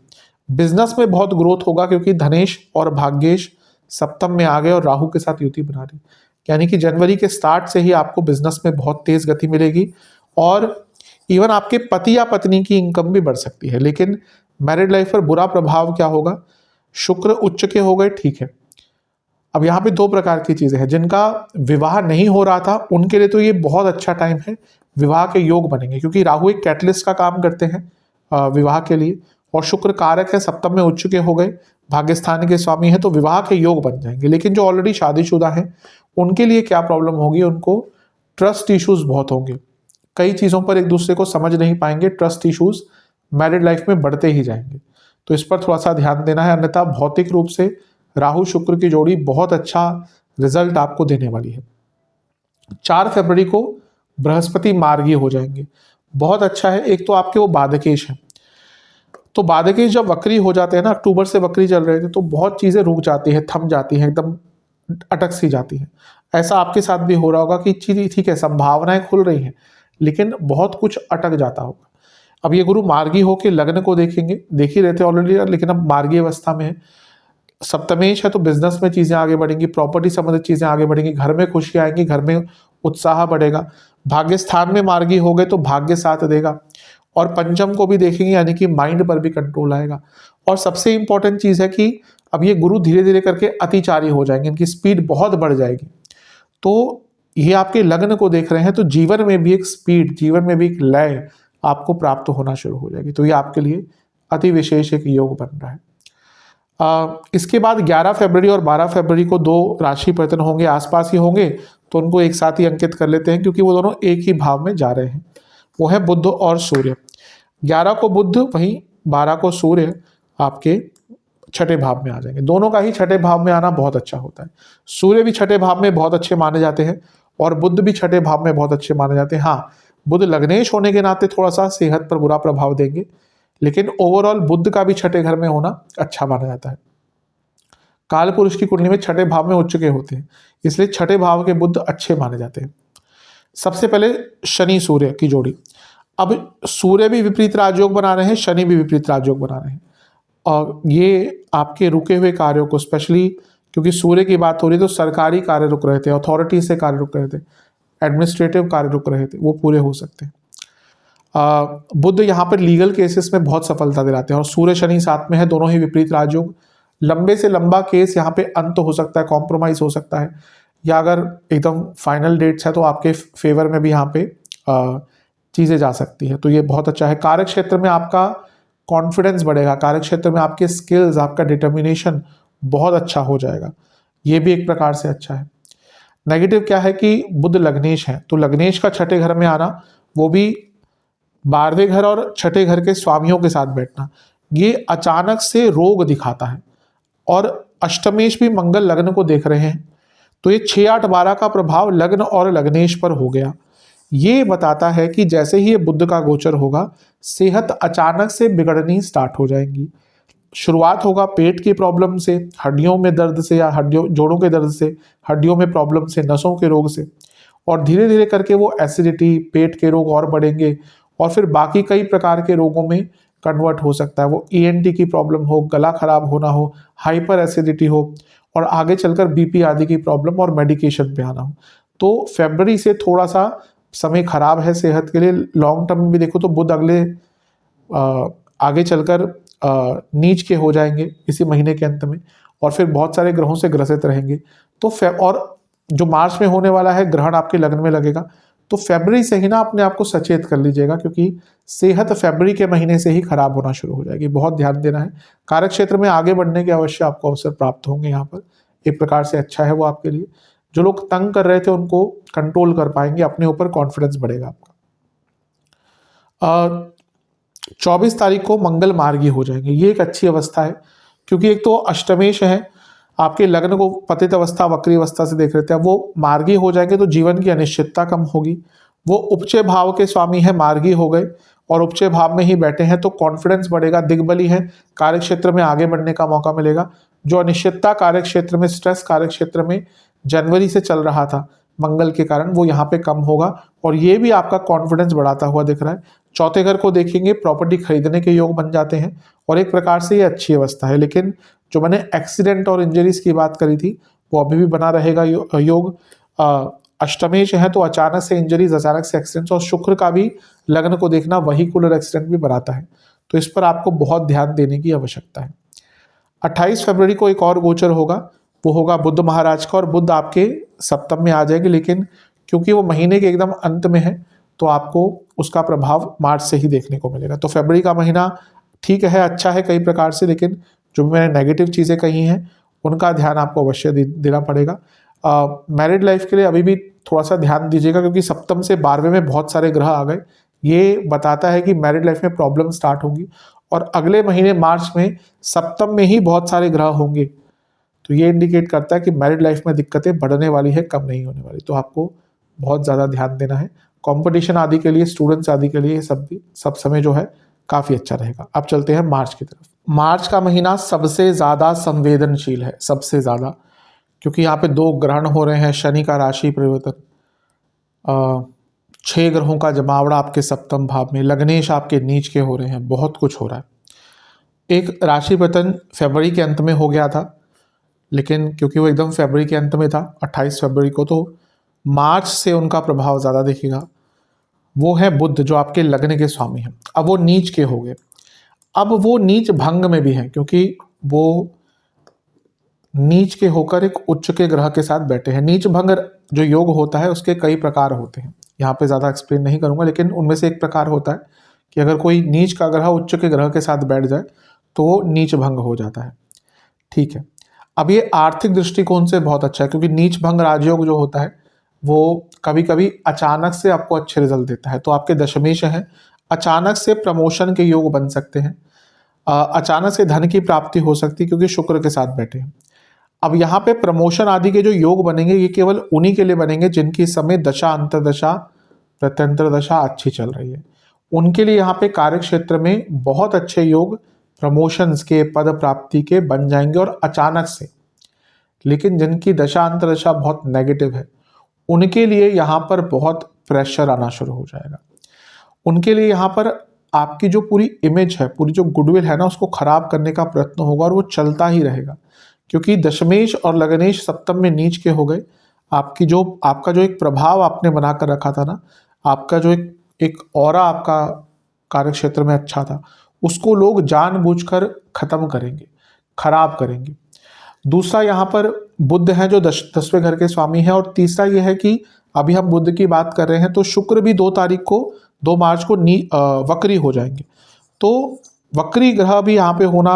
बिजनेस में बहुत ग्रोथ होगा क्योंकि धनेश और भाग्येश सप्तम में आ गए और राहु के साथ युति बना रही, यानी कि जनवरी के स्टार्ट से ही आपको बिजनेस में बहुत तेज गति मिलेगी और इवन आपके पति या पत्नी की इनकम भी बढ़ सकती है। लेकिन मैरिड लाइफ पर बुरा प्रभाव क्या होगा? शुक्र उच्च के हो गए, ठीक है। अब यहाँ पे दो प्रकार की चीजें हैं। जिनका विवाह नहीं हो रहा था उनके लिए तो ये बहुत अच्छा टाइम है, विवाह के योग बनेंगे, क्योंकि राहु एक कैटलिस्ट का काम करते हैं विवाह के लिए, और शुक्र कारक है, सप्तम में उच्च के हो गए, भाग्यस्थान के स्वामी है, तो विवाह के योग बन जाएंगे। लेकिन जो ऑलरेडी शादीशुदा हैं उनके लिए क्या प्रॉब्लम होगी? उनको ट्रस्ट इश्यूज बहुत होंगे, कई चीज़ों पर एक दूसरे को समझ नहीं पाएंगे, ट्रस्ट इश्यूज मैरिड लाइफ में बढ़ते ही जाएंगे, तो इस पर थोड़ा सा ध्यान देना है। अन्यथा भौतिक रूप से राहु शुक्र की जोड़ी बहुत अच्छा रिजल्ट आपको देने वाली है। 4 फरवरी को बृहस्पति मार्गी हो जाएंगे, बहुत अच्छा है। एक तो आपके वो बाधकेश हैं, तो बाधकेश जब वक्री हो जाते हैं ना, अक्टूबर से वक्री चल रहे थे, तो बहुत चीज़ें रुक जाती हैं, थम जाती हैं, एकदम अटक सी जाती हैं। ऐसा आपके साथ भी हो रहा होगा कि चीज़ ठीक है, संभावनाएं खुल रही हैं, लेकिन बहुत कुछ अटक जाता होगा। अब ये गुरु मार्गी होकर लग्न को देखेंगे, देख ही रहते ऑलरेडी, लेकिन अब मार्गी अवस्था में है, सप्तमेश है, तो बिजनेस में चीज़ें आगे बढ़ेंगी, प्रॉपर्टी संबंधित चीज़ें आगे बढ़ेंगी, घर में खुशी आएंगी, घर में उत्साह बढ़ेगा। भाग्य स्थान में मार्गी हो गए तो भाग्य साथ देगा, और पंचम को भी देखेंगे, यानी कि माइंड पर भी कंट्रोल आएगा। और सबसे इंपॉर्टेंट चीज़ है कि अब ये गुरु धीरे धीरे करके अतिचारी हो जाएंगे, इनकी स्पीड बहुत बढ़ जाएगी। तो ये आपके लग्न को देख रहे हैं, तो जीवन में भी एक स्पीड, जीवन में भी एक लय आपको प्राप्त होना शुरू हो जाएगी। तो ये आपके लिए अति विशेष एक योग बन रहा है। इसके बाद 11 फरवरी और 12 फरवरी को 2 राशि परिवर्तन होंगे, आसपास ही होंगे, तो उनको एक साथ ही अंकित कर लेते हैं, क्योंकि वो दोनों एक ही भाव में जा रहे हैं। वो है बुध और सूर्य। 11 को बुध, वहीं 12 को सूर्य आपके छठे भाव में आ जाएंगे। दोनों का ही छठे भाव में आना बहुत अच्छा होता है। सूर्य भी छठे भाव में बहुत अच्छे माने जाते हैं और बुध भी छठे भाव में बहुत अच्छे माने जाते हैं। हाँ, बुध लग्नेश होने के नाते थोड़ा सा सेहत पर बुरा प्रभाव देंगे, लेकिन ओवरऑल बुध का भी छठे घर में होना अच्छा माना जाता है। काल पुरुष की कुंडली में छठे भाव में उच्च के होते हैं, इसलिए छठे भाव के बुध अच्छे माने जाते हैं। सबसे पहले शनि सूर्य की जोड़ी। अब सूर्य भी विपरीत राजयोग बना रहे हैं, शनि भी विपरीत राजयोग बना रहे हैं, और ये आपके रुके हुए कार्यों को, स्पेशली क्योंकि सूर्य की बात हो रही है, तो सरकारी कार्य रुक रहे थे, अथॉरिटी से कार्य रुक रहे थे, एडमिनिस्ट्रेटिव कार्य रुक रहे थे, वो पूरे हो सकते हैं। बुध यहाँ पर लीगल केसेस में बहुत सफलता दिलाते हैं, और सूर्य शनि साथ में है, दोनों ही विपरीत राजयोग। लंबे से लंबा केस यहाँ पे अंत हो सकता है, कॉम्प्रोमाइज हो सकता है, या अगर एकदम फाइनल डेट्स है तो आपके फेवर में भी यहाँ पे चीज़ें जा सकती है। तो ये बहुत अच्छा है। कार्य क्षेत्र में आपका कॉन्फिडेंस बढ़ेगा, कार्य क्षेत्र में आपके स्किल्स, आपका डिटर्मिनेशन बहुत अच्छा हो जाएगा, ये भी एक प्रकार से अच्छा है। नेगेटिव क्या है कि बुध लग्नेश है, तो लग्नेश का छठे घर में आना, वो भी 12वें घर और छठे घर के स्वामियों के साथ बैठना, ये अचानक से रोग दिखाता है। और अष्टमेश भी मंगल लग्न को देख रहे हैं, तो ये 6, 8, 12 का प्रभाव लग्न और लग्नेश पर हो गया। ये बताता है कि जैसे ही ये बुध का गोचर होगा, सेहत अचानक से बिगड़नी स्टार्ट हो जाएंगी। शुरुआत होगा पेट की प्रॉब्लम से, हड्डियों में दर्द से, या जोड़ों के दर्द से, हड्डियों में प्रॉब्लम से, नसों के रोग से, और धीरे धीरे करके वो एसिडिटी, पेट के रोग और बढ़ेंगे, और फिर बाकी कई प्रकार के रोगों में कन्वर्ट हो सकता है। वो ENT की प्रॉब्लम हो, गला खराब होना हो, हाइपर एसिडिटी हो, और आगे चलकर BP आदि की प्रॉब्लम और मेडिकेशन पे आना हो। तो फरवरी से थोड़ा सा समय खराब है सेहत के लिए। लॉन्ग टर्म में भी देखो तो बुध अगले आगे चलकर नीच के हो जाएंगे इसी महीने के अंत में, और फिर बहुत सारे ग्रहों से ग्रसित रहेंगे। तो और जो मार्च में होने वाला है, ग्रहण आपके लग्न में लगेगा, तो फरवरी से ही ना अपने आप को सचेत कर लीजिएगा, क्योंकि सेहत फरवरी के महीने से ही खराब होना शुरू हो जाएगी। बहुत ध्यान देना है। कार्य क्षेत्र में आगे बढ़ने के अवश्य आपको अवसर प्राप्त होंगे, यहाँ पर एक प्रकार से अच्छा है वो आपके लिए। जो लोग तंग कर रहे थे उनको कंट्रोल कर पाएंगे, अपने ऊपर कॉन्फिडेंस बढ़ेगा आपका। 24 तारीख को मंगल मार्गी हो जाएंगे, ये एक अच्छी अवस्था है, क्योंकि एक तो अष्टमेश है, आपके लग्न को पतित अवस्था, वक्री अवस्था से देख रहे थे, अब वो मार्गी हो जाएंगे तो जीवन की अनिश्चितता कम होगी। वो उपचय भाव के स्वामी है, मार्गी हो गए, और उपचय भाव में ही बैठे हैं तो कॉन्फिडेंस बढ़ेगा, दिग्बली है, कार्य क्षेत्र में आगे बढ़ने का मौका मिलेगा। जो अनिश्चितता कार्य क्षेत्र में, स्ट्रेस कार्य क्षेत्र में जनवरी से चल रहा था मंगल के कारण, वो यहाँ पे कम होगा और ये भी आपका कॉन्फिडेंस बढ़ाता हुआ दिख रहा है। चौथे घर को देखेंगे, प्रॉपर्टी खरीदने के योग बन जाते हैं और एक प्रकार से ये अच्छी अवस्था है। लेकिन जो मैंने एक्सीडेंट और इंजरीज की बात करी थी वो अभी भी बना रहेगा योग। अष्टमेश है तो अचानक से इंजरीज, अचानक से एक्सीडेंट्स, और शुक्र का भी लग्न को देखना वहीकुलर एक्सीडेंट भी बनाता है, तो इस पर आपको बहुत ध्यान देने की आवश्यकता है। 28 फरवरी को एक और गोचर होगा, वो होगा बुध महाराज का, और बुध आपके सप्तम में आ जाएंगे, लेकिन क्योंकि वो महीने के एकदम अंत में है तो आपको उसका प्रभाव मार्च से ही देखने को मिलेगा। तो फरवरी का महीना ठीक है, अच्छा है कई प्रकार से, लेकिन जो मैंने नेगेटिव चीज़ें कही हैं उनका ध्यान आपको अवश्य देना पड़ेगा। मैरिड लाइफ के लिए अभी भी थोड़ा सा ध्यान दीजिएगा, क्योंकि सप्तम से 12वें में बहुत सारे ग्रह आ गए, ये बताता है कि मैरिड लाइफ में प्रॉब्लम स्टार्ट होंगी, और अगले महीने मार्च में सप्तम में ही बहुत सारे ग्रह होंगे, तो ये इंडिकेट करता है कि मैरिड लाइफ में दिक्कतें बढ़ने वाली है, कम नहीं होने वाली। तो आपको बहुत ज़्यादा ध्यान देना है। कंपटीशन आदि के लिए, स्टूडेंट्स आदि के लिए सब समय जो है काफ़ी अच्छा रहेगा। अब चलते हैं मार्च की तरफ। मार्च का महीना सबसे ज़्यादा संवेदनशील है, सबसे ज़्यादा, क्योंकि यहाँ पे 2 ग्रहण हो रहे हैं, शनि का राशि परिवर्तन, 6 ग्रहों का जमावड़ा आपके सप्तम भाव में, लग्नेश आपके नीच के हो रहे हैं, बहुत कुछ हो रहा है। एक राशि पतन फरवरी के अंत में हो गया था, लेकिन क्योंकि वो एकदम फरवरी के अंत में था 28 फरवरी को, तो मार्च से उनका प्रभाव ज़्यादा दिखेगा। वो है बुध जो आपके लग्न के स्वामी हैं, अब वो नीच के हो गए, अब वो नीच भंग में भी हैं, क्योंकि वो नीच के होकर एक उच्च के ग्रह के साथ बैठे हैं। नीच भंग जो योग होता है उसके कई प्रकार होते हैं, यहाँ पे ज़्यादा एक्सप्लेन नहीं करूँगा, लेकिन उनमें से एक प्रकार होता है कि अगर कोई नीच का ग्रह उच्च के ग्रह के साथ बैठ जाए तो वो नीच भंग हो जाता है। ठीक है, अब ये आर्थिक दृष्टिकोण से बहुत अच्छा है, क्योंकि नीच भंग राजयोग जो होता है वो कभी कभी अचानक से आपको अच्छे रिजल्ट देता है। तो आपके दशमेश हैं, अचानक से प्रमोशन के योग बन सकते हैं, अचानक से धन की प्राप्ति हो सकती है, क्योंकि शुक्र के साथ बैठे हैं। अब यहाँ पे प्रमोशन आदि के जो योग बनेंगे ये केवल उन्हीं के लिए बनेंगे जिनकी इस समय दशा, अंतरदशा, प्रत्यंतर दशा अच्छी चल रही है। उनके लिए यहाँ पे कार्य क्षेत्र में बहुत अच्छे योग प्रमोशंस के, पद प्राप्ति के बन जाएंगे और अचानक से। लेकिन जिनकी दशा अंतरदशा बहुत नेगेटिव है उनके लिए यहाँ पर बहुत प्रेशर आना शुरू हो जाएगा। उनके लिए यहाँ पर आपकी जो पूरी इमेज है, पूरी जो गुडविल है ना, उसको खराब करने का प्रयत्न होगा, और वो चलता ही रहेगा, क्योंकि दशमेश और लग्नेश सप्तम में नीच के हो गए। आपका जो एक प्रभाव आपने बनाकर रखा था ना, आपका जो एक ऑरा आपका कार्य क्षेत्र में अच्छा था, उसको लोग जानबूझकर खत्म करेंगे, खराब करेंगे। दूसरा यहाँ पर बुध है जो 10वें घर के स्वामी है, और तीसरा ये है कि अभी हम बुध की बात कर रहे हैं तो शुक्र भी 2 मार्च को वक्री हो जाएंगे। तो वक्री ग्रह भी यहाँ पे होना,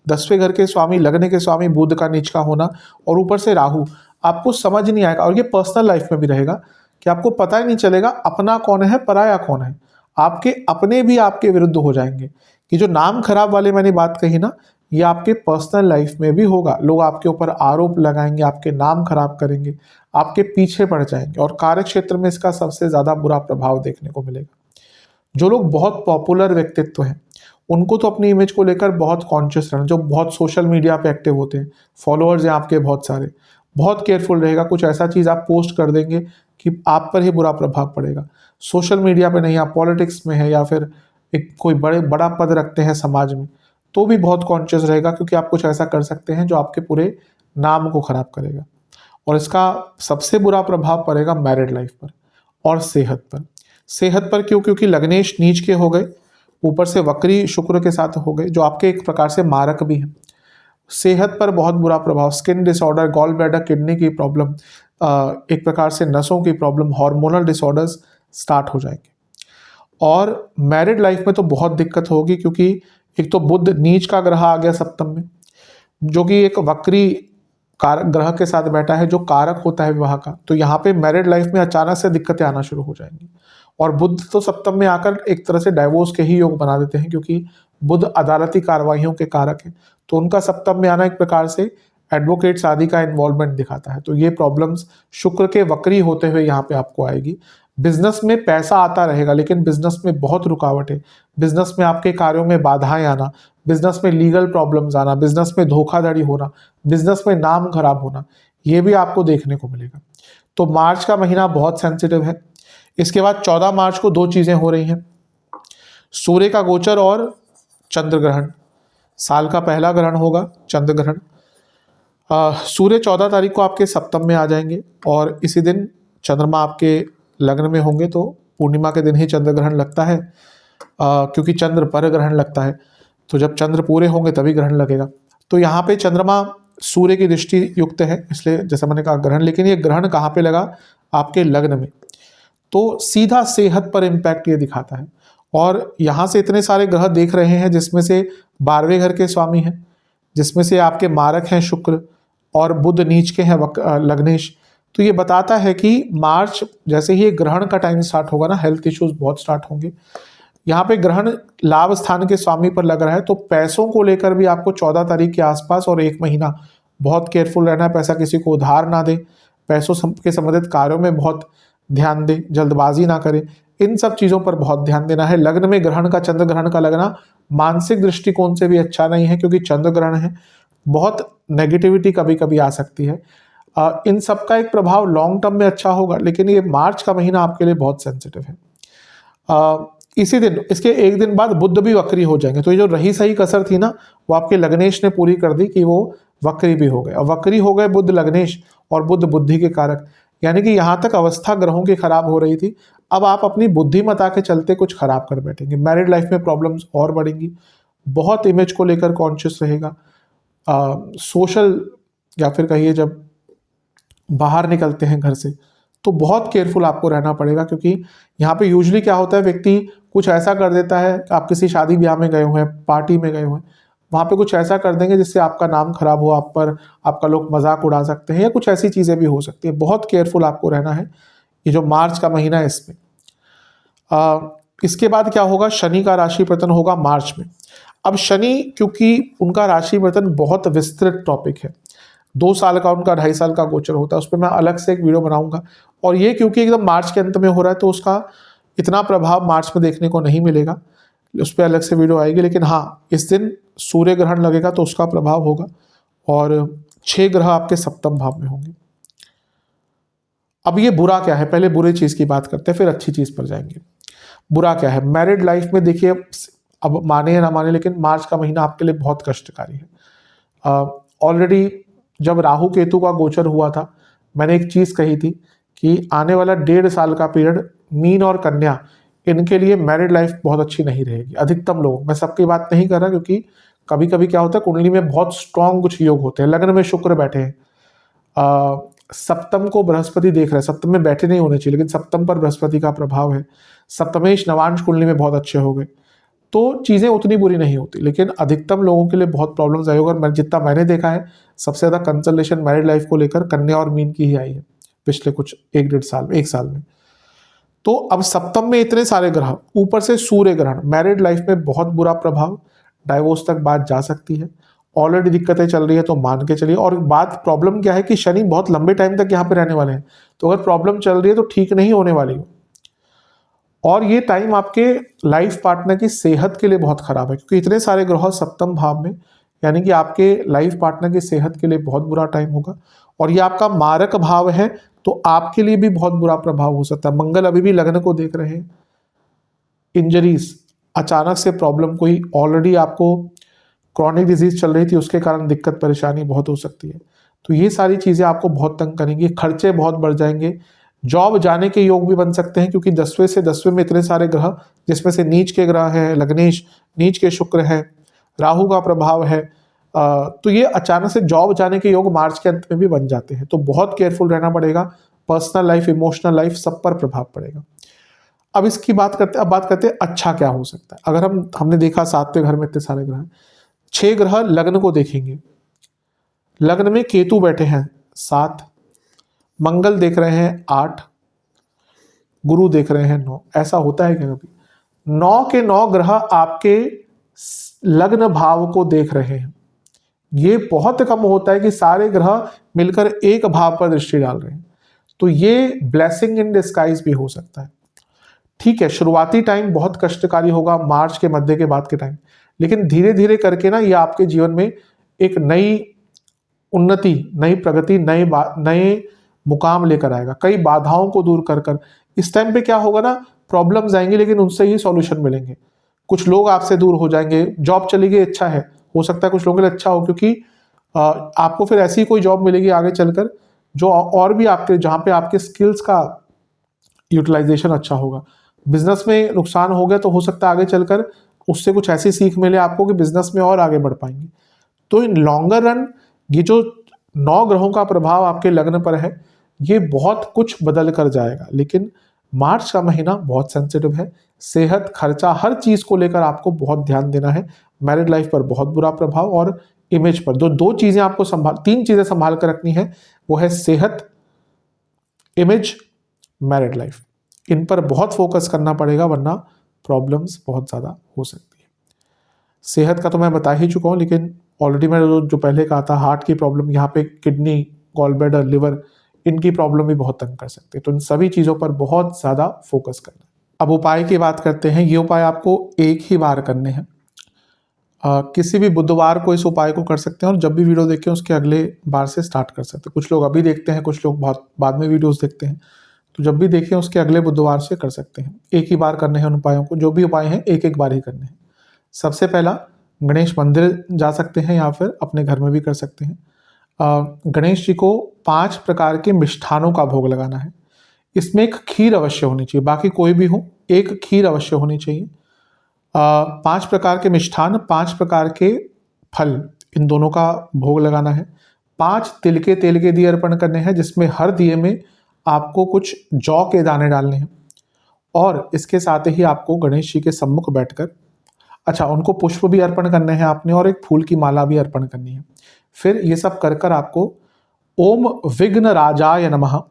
10वें घर के स्वामी, लग्न के स्वामी बुध का नीच का होना, और ऊपर से राहु, आपको समझ नहीं आएगा। और ये पर्सनल लाइफ में भी रहेगा कि आपको पता ही नहीं चलेगा अपना कौन है, पराया कौन है। आपके अपने भी आपके विरुद्ध हो जाएंगे। कि जो नाम खराब वाले मैंने बात कही ना, ये आपके पर्सनल लाइफ में भी होगा। लोग आपके ऊपर आरोप लगाएंगे, आपके नाम खराब करेंगे, आपके पीछे पड़ जाएंगे, और कार्य क्षेत्र में इसका सबसे ज़्यादा बुरा प्रभाव देखने को मिलेगा। जो लोग बहुत पॉपुलर व्यक्तित्व हैं उनको तो अपनी इमेज को लेकर बहुत कॉन्शियस रहना, जो बहुत सोशल मीडिया पे एक्टिव होते हैं, फॉलोअर्स हैं आपके बहुत सारे, बहुत केयरफुल रहेगा। कुछ ऐसा चीज़ आप पोस्ट कर देंगे कि आप पर ही बुरा प्रभाव पड़ेगा। सोशल मीडिया पे नहीं, आप पॉलिटिक्स में है या फिर एक कोई बड़ा पद रखते हैं समाज में, तो भी बहुत कॉन्शियस रहेगा, क्योंकि आप कुछ ऐसा कर सकते हैं जो आपके पूरे नाम को खराब करेगा। और इसका सबसे बुरा प्रभाव पड़ेगा मैरिड लाइफ पर और सेहत पर। सेहत पर क्यों? क्योंकि लग्नेश नीच के हो गए, ऊपर से वक्री शुक्र के साथ हो गए, जो आपके एक प्रकार से मारक भी हैं। सेहत पर बहुत बुरा प्रभाव, skin disorder, gall bladder, kidney की प्रॉब्लम, एक प्रकार से नसों की प्रॉब्लम, हार्मोनल डिसऑर्डर्स स्टार्ट हो जाएंगे। और मैरिड लाइफ में तो बहुत दिक्कत होगी, क्योंकि एक तो बुध नीच का ग्रह आ गया सप्तम में, जो कि एक वक्री कारक ग्रह के साथ बैठा है, जो कारक होता है विवाह का। तो यहाँ पे मैरिड लाइफ में अचानक से दिक्कतें आना शुरू हो जाएंगी। और बुध तो सप्तम में आकर एक तरह से डाइवोर्स के ही योग बना देते हैं, क्योंकि बुध अदालती कार्रवाइयों के कारक है। तो उनका सप्तम में आना एक प्रकार से एडवोकेट्स आदि का इन्वॉल्वमेंट दिखाता है। तो ये प्रॉब्लम्स शुक्र के वक्री होते हुए यहाँ पे आपको आएगी। बिजनेस में पैसा आता रहेगा लेकिन बिजनेस में बहुत रुकावट है, बिजनेस में आपके कार्यों में बाधाएं आना, बिजनेस में लीगल प्रॉब्लम्स आना, बिजनेस में धोखाधड़ी होना, बिजनेस में नाम खराब होना, ये भी आपको देखने को मिलेगा। तो मार्च का महीना बहुत सेंसिटिव है। इसके बाद 14 मार्च को दो चीजें हो रही हैं, सूर्य का गोचर और चंद्र ग्रहण। साल का पहला ग्रहण होगा चंद्र ग्रहण। सूर्य 14 तारीख को आपके सप्तम में आ जाएंगे और इसी दिन चंद्रमा आपके लग्न में होंगे, तो पूर्णिमा के दिन ही चंद्र ग्रहण लगता है, क्योंकि चंद्र पर ग्रहण लगता है, तो जब चंद्र पूरे होंगे तभी ग्रहण लगेगा। तो यहाँ पे चंद्रमा सूर्य की दृष्टि युक्त है, इसलिए जैसे मैंने कहा ग्रहण, लेकिन ये ग्रहण कहाँ पे लगा? आपके लग्न में, तो सीधा सेहत पर इम्पैक्ट ये दिखाता है। और यहाँ से इतने सारे ग्रह देख रहे हैं जिसमें से 12वें घर के स्वामी हैं, जिसमें से आपके मारक हैं शुक्र और बुध नीच के हैं लग्नेश। तो ये बताता है कि मार्च जैसे ही ग्रहण का टाइम स्टार्ट होगा ना, हेल्थ इश्यूज बहुत स्टार्ट होंगे। यहाँ पे ग्रहण लाभ स्थान के स्वामी पर लग रहा है, तो पैसों को लेकर भी आपको 14 तारीख के आसपास और एक महीना बहुत केयरफुल रहना है। पैसा किसी को उधार ना दे, पैसों के संबंधित कार्यों में बहुत ध्यान दे, जल्दबाजी ना करे, इन सब चीज़ों पर बहुत ध्यान देना है। लग्न में ग्रहण का, चंद्र ग्रहण का लगना मानसिक दृष्टिकोण से भी अच्छा नहीं है, क्योंकि चंद्र ग्रहण है, बहुत नेगेटिविटी कभी कभी आ सकती है। इन सब का एक प्रभाव लॉन्ग टर्म में अच्छा होगा, लेकिन ये मार्च का महीना आपके लिए बहुत सेंसिटिव है। इसी दिन, इसके एक दिन बाद बुध भी वक्री हो जाएंगे, तो ये जो रही सही कसर थी ना, वो आपके लग्नेश ने पूरी कर दी कि वो वक्री भी हो गए। और वक्री हो गए बुध लग्नेश, और बुध बुद्धि के कारक, यानी कि यहाँ तक अवस्था ग्रहों की खराब हो रही थी, अब आप अपनी बुद्धिमत्ता के चलते कुछ खराब कर बैठेंगे। मैरिड लाइफ में प्रॉब्लम्स और बढ़ेंगी, बहुत इमेज को लेकर कॉन्शियस रहेगा। सोशल या फिर कहिए जब बाहर निकलते हैं घर से, तो बहुत केयरफुल आपको रहना पड़ेगा, क्योंकि यहाँ पे यूजुअली क्या होता है, व्यक्ति कुछ ऐसा कर देता है, आप किसी शादी ब्याह में गए हुए हैं, पार्टी में गए हुए हैं, वहाँ पे कुछ ऐसा कर देंगे जिससे आपका नाम खराब हो, आप पर आपका लोग मजाक उड़ा सकते हैं, या कुछ ऐसी चीज़ें भी हो सकती है। बहुत केयरफुल आपको रहना है ये जो मार्च का महीना है इसमें। इसके बाद क्या होगा, शनि का राशि परिवर्तन होगा मार्च में। अब शनि, क्योंकि उनका राशि परिवर्तन बहुत विस्तृत टॉपिक है, 2 साल का उनका 2.5 साल का गोचर होता है, उस पर मैं अलग से एक वीडियो बनाऊंगा। और ये क्योंकि एकदम मार्च के अंत में हो रहा है, तो उसका इतना प्रभाव मार्च में देखने को नहीं मिलेगा, उस पर अलग से वीडियो आएगी। लेकिन हाँ, इस दिन सूर्य ग्रहण लगेगा तो उसका प्रभाव होगा, और 6 ग्रह आपके सप्तम भाव में होंगे। अब ये बुरा क्या है, पहले बुरी चीज़ की बात करते हैं, फिर अच्छी चीज़ पर जाएंगे। बुरा क्या है? मैरिड लाइफ में देखिए, अब माने या ना माने, लेकिन मार्च का महीना आपके लिए बहुत कष्टकारी है। ऑलरेडी जब राहु केतु का गोचर हुआ था, मैंने एक चीज़ कही थी कि आने वाला 1.5 साल का पीरियड मीन और कन्या, इनके लिए मैरिड लाइफ बहुत अच्छी नहीं रहेगी। अधिकतम लोग, मैं सबकी बात नहीं कर रहा, क्योंकि कभी कभी क्या होता है, कुंडली में बहुत स्ट्रांग कुछ योग होते हैं, लग्न में शुक्र बैठे हैं, सप्तम को बृहस्पति देख रहे हैं, सप्तम में बैठे नहीं होने चाहिए, लेकिन सप्तम पर बृहस्पति का प्रभाव है, सप्तमेश नवांश कुंडली में बहुत अच्छे हो गए, तो चीज़ें उतनी बुरी नहीं होती। लेकिन अधिकतम लोगों के लिए बहुत प्रॉब्लम्स आई होगी, और जितना मैंने देखा है, सबसे ज़्यादा कंसल्टेशन मैरिड लाइफ को लेकर कन्या और मीन की ही आई है पिछले कुछ 1-1.5 साल में, 1 साल में। तो अब सप्तम में इतने सारे ग्रह, ऊपर से सूर्य ग्रहण, मैरिड लाइफ में बहुत बुरा प्रभाव, डाइवोर्स तक बात जा सकती है। ऑलरेडी दिक्कतें चल रही है तो मान के चलिए। और बात प्रॉब्लम क्या है कि शनि बहुत लंबे टाइम तक यहाँ पे रहने वाले हैं, तो अगर प्रॉब्लम चल रही है तो ठीक नहीं होने वाली हो। और ये टाइम आपके लाइफ पार्टनर की सेहत के लिए बहुत खराब है, क्योंकि इतने सारे ग्रह सप्तम भाव में, यानी कि आपके लाइफ पार्टनर की सेहत के लिए बहुत बुरा टाइम होगा। और ये आपका मारक भाव है, तो आपके लिए भी बहुत बुरा प्रभाव हो सकता है। मंगल अभी भी लग्न को देख रहे हैं, इंजरीज, अचानक से प्रॉब्लम, कोई ऑलरेडी आपको क्रॉनिक डिजीज चल रही थी उसके कारण दिक्कत परेशानी बहुत हो सकती है। तो ये सारी चीज़ें आपको बहुत तंग करेंगी, खर्चे बहुत बढ़ जाएंगे, जॉब जाने के योग भी बन सकते हैं, क्योंकि 10वें से 10वें में इतने सारे ग्रह, जिसमें से नीच के ग्रह हैं, लग्नेश, नीच के शुक्र है, राहु का प्रभाव है, तो ये अचानक से जॉब जाने के योग मार्च के अंत में भी बन जाते हैं। तो बहुत केयरफुल रहना पड़ेगा, पर्सनल लाइफ, इमोशनल लाइफ, सब पर प्रभाव पड़ेगा। अब इसकी बात करते हैं अच्छा क्या हो सकता है। अगर हमने देखा 7वें घर में इतने सारे ग्रह, 6 ग्रह लग्न को देखेंगे, लग्न में केतु बैठे हैं 7, मंगल देख रहे हैं 8, गुरु देख रहे हैं 9। ऐसा होता है क्या कभी? 9 के 9 ग्रह आपके लग्न भाव को देख रहे हैं। ये बहुत कम होता है कि सारे ग्रह मिलकर एक भाव पर दृष्टि डाल रहे हैं। तो ये ब्लेसिंग इन डिस्गाइज भी हो सकता है। ठीक है, शुरुआती टाइम बहुत कष्टकारी होगा, मार्च के मध्य के बाद के टाइम, लेकिन धीरे धीरे करके ना ये आपके जीवन में एक नई उन्नति, नई प्रगति, नए मुकाम लेकर आएगा, कई बाधाओं को दूर कर कर। इस टाइम पे क्या होगा ना, प्रॉब्लम्स आएंगे लेकिन उनसे ही सॉल्यूशन मिलेंगे। कुछ लोग आपसे दूर हो जाएंगे, जॉब चली गई, अच्छा है, हो सकता है कुछ लोगों के लिए अच्छा हो, क्योंकि आपको फिर ऐसी कोई जॉब मिलेगी आगे चलकर जो और भी आपके, जहाँ पे आपके स्किल्स का यूटिलाइजेशन अच्छा होगा। बिजनेस में नुकसान हो गया तो हो सकता है आगे चलकर उससे कुछ ऐसी सीख मिले आपको कि बिजनेस में और आगे बढ़ पाएंगे। तो इन लॉन्गर रन ये जो 9 ग्रहों का प्रभाव आपके लग्न पर है ये बहुत कुछ बदल कर जाएगा, लेकिन मार्च का महीना बहुत सेंसिटिव है। सेहत, खर्चा, हर चीज को लेकर आपको बहुत ध्यान देना है। मैरिड लाइफ पर बहुत बुरा प्रभाव और इमेज पर। जो 2 चीजें आपको तीन चीजें संभाल कर रखनी है वो है सेहत, इमेज, मैरिड लाइफ। इन पर बहुत फोकस करना पड़ेगा वरना प्रॉब्लम्स बहुत ज़्यादा हो सकती है। सेहत का तो मैं बता ही चुका हूँ, लेकिन ऑलरेडी मैंने जो पहले कहा था, हार्ट की प्रॉब्लम, यहाँ पे किडनी, गॉल ब्लैडर, लिवर, इनकी प्रॉब्लम भी बहुत तंग कर सकते हैं। तो इन सभी चीज़ों पर बहुत ज़्यादा फोकस करना है। अब उपाय की बात करते हैं। ये उपाय आपको एक ही बार करने हैं। किसी भी बुधवार को इस उपाय को कर सकते हैं और जब भी वीडियो देखें उसके अगले बार से स्टार्ट कर सकते हैं। कुछ लोग अभी देखते हैं, कुछ लोग बहुत बाद में वीडियोस देखते हैं, तो जब भी देखें उसके अगले बुधवार से कर सकते हैं। एक ही बार करने हैं उन उपायों को, जो भी उपाय हैं एक एक बार ही करने हैं। सबसे पहला, गणेश मंदिर जा सकते हैं या फिर अपने घर में भी कर सकते हैं। गणेश जी को 5 प्रकार के मिष्ठानों का भोग लगाना है। इसमें एक खीर अवश्य होनी चाहिए, बाकी कोई भी हो, एक खीर अवश्य होनी चाहिए। 5 प्रकार के मिष्ठान, 5 प्रकार के फल, इन दोनों का भोग लगाना है। 5 तिल के तेल के दिए अर्पण करने हैं, जिसमें हर दिए में आपको कुछ जौ के दाने डालने हैं। और इसके साथ ही आपको गणेश जी के सम्मुख बैठकर, अच्छा, उनको पुष्प भी अर्पण करने हैं आपने और एक फूल की माला भी अर्पण करनी है। फिर ये सब कर कर आपको ओम विघ्न राजाय नमः,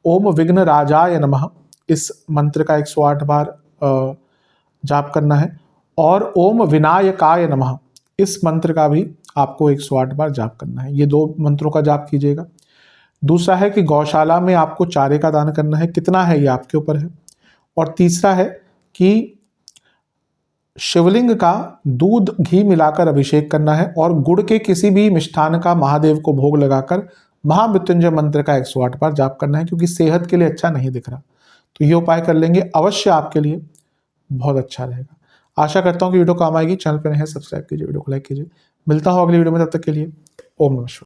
ओम विघ्न राजाय नमः, इस मंत्र का 108 बार जाप करना है। और ओम विनायकाय नमः, इस मंत्र का भी आपको 108 बार जाप करना है। ये 2 मंत्रों का जाप कीजिएगा। दूसरा है कि गौशाला में आपको चारे का दान करना है, कितना है ये आपके ऊपर है। और तीसरा है कि शिवलिंग का दूध घी मिलाकर अभिषेक करना है और गुड़ के किसी भी मिष्ठान का महादेव को भोग लगाकर महामृत्युंजय मंत्र का 108 बार जाप करना है, क्योंकि सेहत के लिए अच्छा नहीं दिख रहा। तो ये उपाय कर लेंगे, अवश्य आपके लिए बहुत अच्छा रहेगा। आशा करता हूँ कि वीडियो काम आएगी। चैनल पर नए हैं, सब्सक्राइब कीजिए, वीडियो को लाइक कीजिए। मिलता हूँ अगली वीडियो में, तब तक के लिए ओम नमः शिवाय।